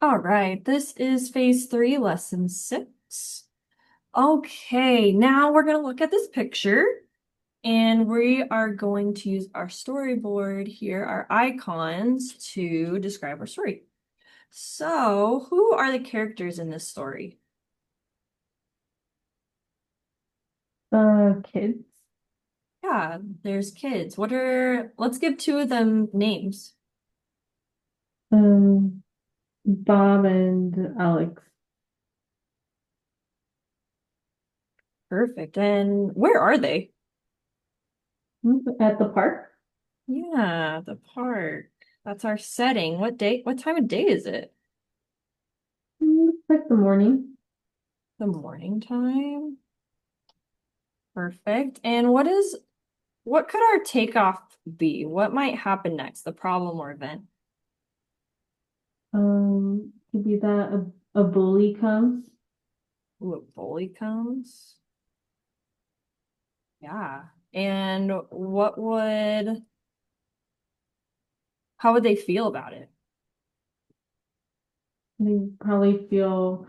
All right, this is phase three, lesson six. Okay, now we're going to look at this picture and we are going to use our storyboard here, our icons, to describe our story. So, who are the characters in this story? Kids. Yeah, there's kids. Let's give two of them names. Um, Bob and Alex. Perfect. And where are they? At the park. Yeah, the park. That's our setting. What time of day is it? Looks like the morning. The morning time. Perfect. And what could our takeoff be? What might happen next? The problem or event? Could be that a bully comes. Ooh, a bully comes. Yeah. And how would they feel about it? They probably feel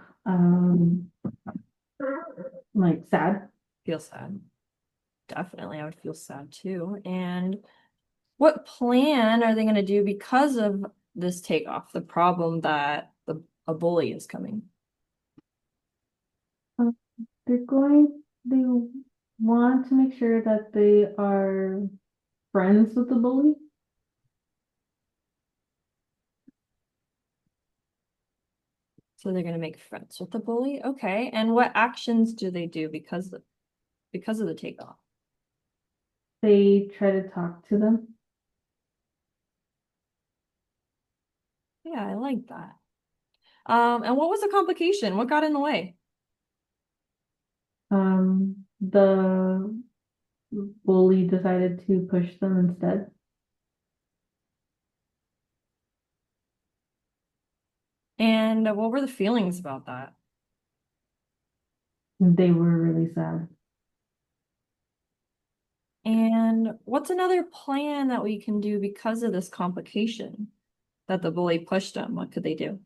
like sad. Feel sad. Definitely, I would feel sad too. And what plan are they going to do because of this takeoff, the problem that a bully is coming? Uh, they want to make sure that they are friends with the bully. So they're going to make friends with the bully. Okay. And what actions do they do because of the takeoff? They try to talk to them. Yeah, I like that. And what was the complication? What got in the way? The bully decided to push them instead. And what were the feelings about that? They were really sad. And what's another plan that we can do because of this complication that the bully pushed them? What could they do?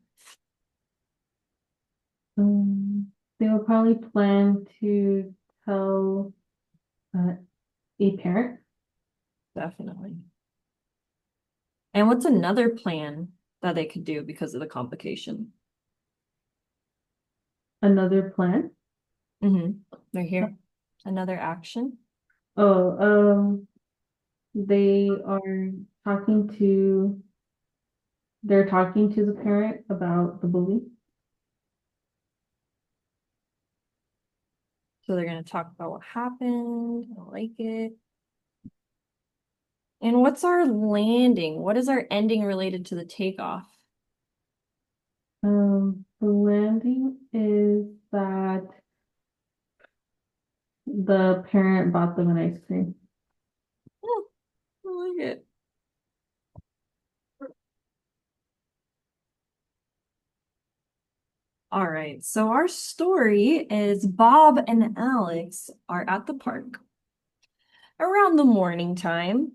They will probably plan to tell uh, a parent. Definitely. And what's another plan that they could do because of the complication? Another plan. Mm-hmm. They're here. Another action. Oh, they are talking to, they're talking to the parent about the bully. So they're going to talk about what happened. I like it. And what's our landing? What is our ending related to the takeoff? The landing is that the parent bought them an ice cream. Oh, I like it. All right, so our story is Bob and Alex are at the park around the morning time,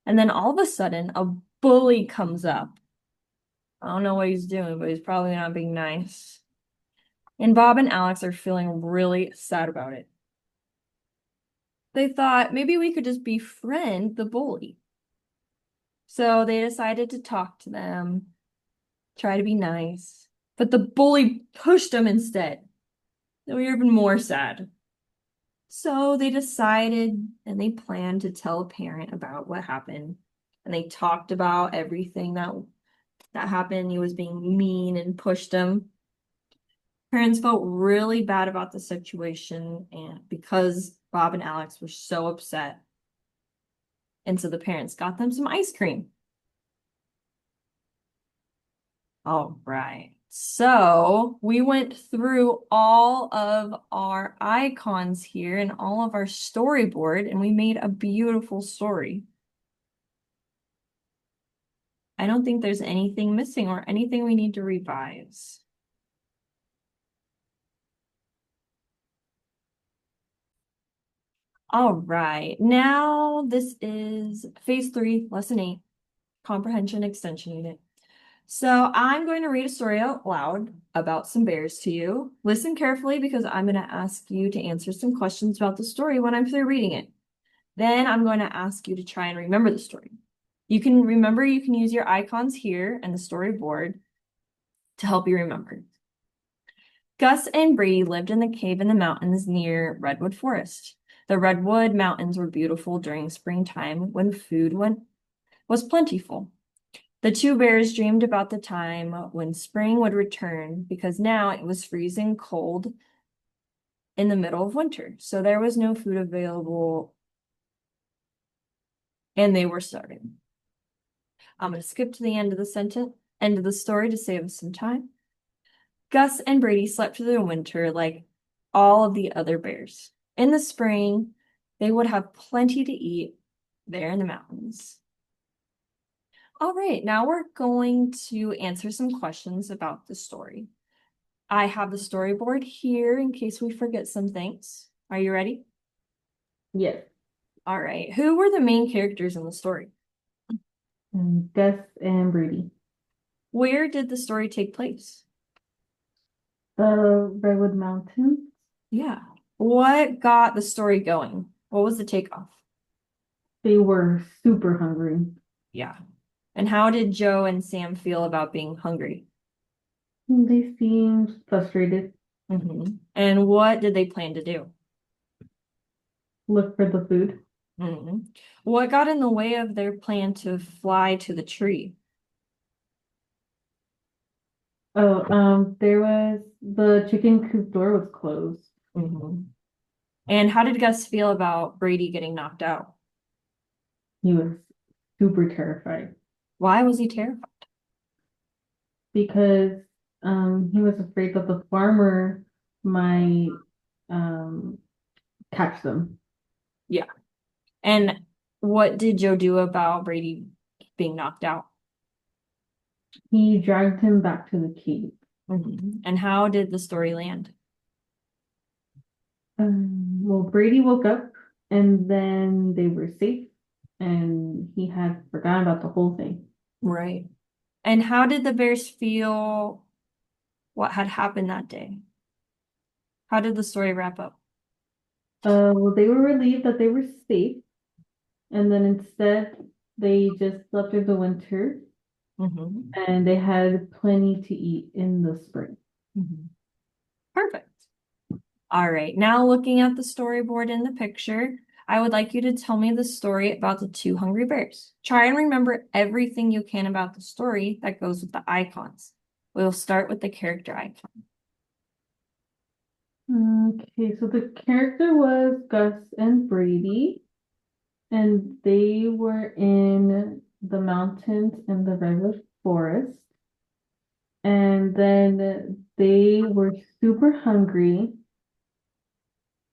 and then all of a sudden, a bully comes up. I don't know what he's doing, but he's probably not being nice. And Bob and Alex are feeling really sad about it. They thought maybe we could just befriend the bully. So they decided to talk to them, try to be nice, but the bully pushed them instead. They were even more sad. So they decided and they planned to tell a parent about what happened. And they talked about everything that happened. He was being mean and pushed him. Parents felt really bad about the situation and because Bob and Alex were so upset. And so the parents got them some ice cream. All right. So we went through all of our icons here and all of our storyboard, and we made a beautiful story. I don't think there's anything missing or anything we need to revise. All right. Now this is phase three, lesson eight, comprehension extension unit. So I'm going to read a story out loud about some bears to you. Listen carefully because I'm going to ask you to answer some questions about the story when I'm through reading it. Then I'm going to ask you to try and remember the story. You can use your icons here and the storyboard to help you remember. Gus and Brady lived in the cave in the mountains near Redwood Forest. The Redwood Mountains were beautiful during springtime when was plentiful. The two bears dreamed about the time when spring would return because now it was freezing cold in the middle of winter, so there was no food available and they were starving. I'm going to skip to the end of the story to save us some time. Gus and Brady slept through the winter like all of the other bears. In the spring, they would have plenty to eat there in the mountains. All right, now we're going to answer some questions about the story. I have the storyboard here in case we forget some things. Are you ready? Yes. All right. Who were the main characters in the story? And Gus and Brady. Where did the story take place? The Redwood Mountains. Yeah. What got the story going? What was the takeoff? They were super hungry. Yeah. And how did Joe and Sam feel about being hungry? They seemed frustrated. And what did they plan to do? Look for the food. hmm What got in the way of their plan to fly to the tree? Oh, there was the chicken coop door was closed. hmm And how did Gus feel about Brady getting knocked out? He was super terrified Why was he terrified? because he was afraid that the farmer might um catch them. Yeah. And what did Joe do about Brady being knocked out? He dragged him back to the cave. And how did the story land? Well, Brady woke up and then they were safe and he had forgotten about the whole thing. Right. And how did the Bears feel what had happened that day? How did the story wrap up? Well, they were relieved that they were safe, and then instead they just slept through the winter hmm and they had plenty to eat in the spring. hmm Perfect. All right. Now looking at the storyboard in the picture, I would like you to tell me the story about the two hungry bears. Try and remember everything you can about the story that goes with the icons. We'll start with the character icon. Okay, so the character was Gus and Brady, and they were in the mountains in the redwood forest. And then they were super hungry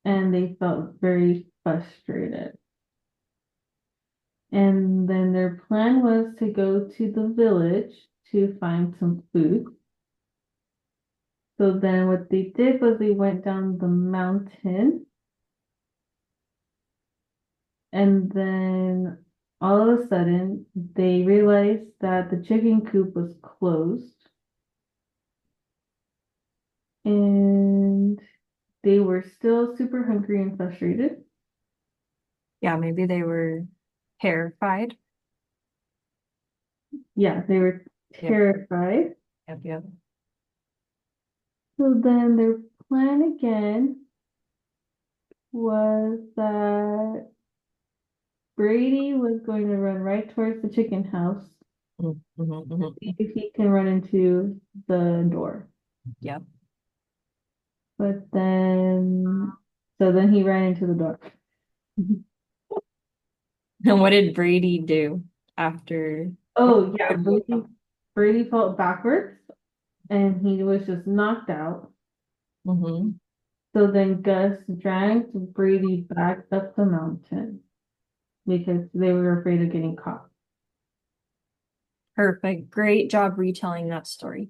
and they felt very frustrated. And then their plan was to go to the village to find some food. So then what they did was they went down the mountain and then all of a sudden they realized that the chicken coop was closed and they were still super hungry and frustrated. Yeah, maybe they were terrified. Yeah, they were Yep, terrified. yep. So then their plan again was that Brady was going to run right towards the chicken house to see if he can run into the door. Yep. But then, so then he ran into the door. And what did Brady do after? Oh, yeah, Brady fell backwards and he was just knocked out. hmm So then Gus dragged Brady back up the mountain because they were afraid of getting caught. Perfect. Great job retelling that story.